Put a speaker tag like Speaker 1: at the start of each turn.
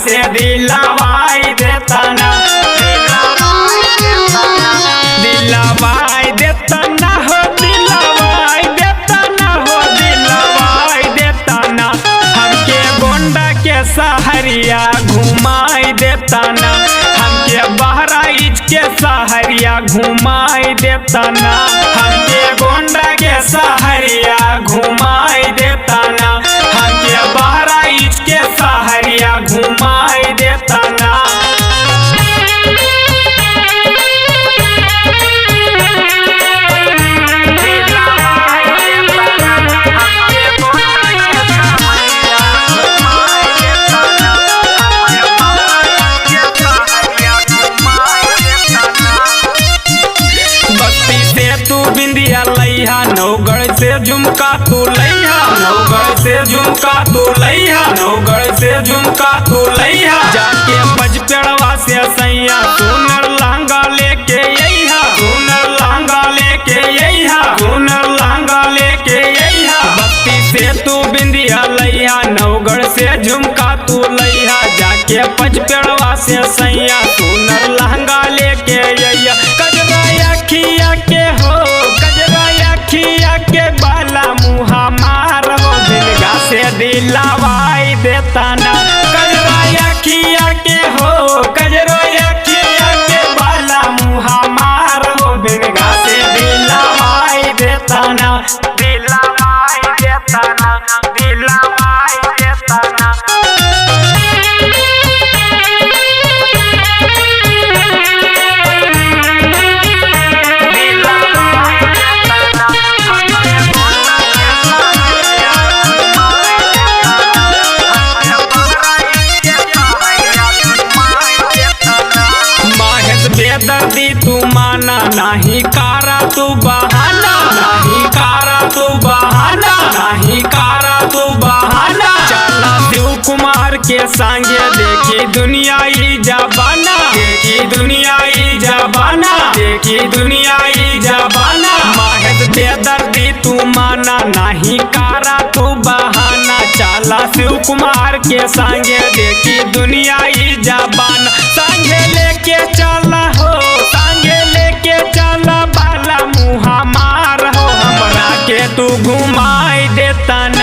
Speaker 1: से दिलवाई देता ना, दिलवाई देता ना हो, दिलवाई देता ना हो, दिलवाई देता ना। हमके गोंडा के सहरिया घुमाई देता ना, हमके बहराइच के सहरिया घुमाई देता ना, हमके गोंडा के सहरिया घुमाई देता ना, हमके बहराइच के सहरिया घुमाई देता ना। बिंदिया लैहा नौगढ़ से झुमका तू लैहा, नौगढ़ से झुमका तू लैहा, नौगढ़ से झुमका तू लैहा। जाके बजपेड़वा से सैया सुनर लहंगा लेके अइहा, सुनर लहंगा लेके अइहा, सुनर लहंगा लेके अइहा। बत्ती से तू बिंदिया लैहा नौगढ़ से झुमका तू लैहा, जाके बजपेड़वा से सैया सुनर लहंगा लेके अइहा। कजरा अखिया के हो, खिया के बाला मुहा मार हो, दिलगा से दिलवाई देता ना। कजरा खिया के हो, कजरा खिया के बाला मुहा मार हो, दिलगा से दिलवाई देता ना, दिलवाई देता ना, दिलवाई देता ना। बेदर्दी तू माना नहीं कारा तू बहाना, नहीं कारा तू बहाना, नहीं कारा तू बहाना। चला शिव कुमार के संगे देखी दुनिया ही जबाना, देखी दुनिया ही जबाना, देखी दुनिया ही जबाना। माहिर बेदर्दी तू माना नहीं कारा तू बहाना, चला शिव कुमार के संगे देखी दुनिया ही जबाना। संगे लेके चला हो, संगे लेके चला बाला मुहा मार हो, हमरा के तू घुमाई देता ना।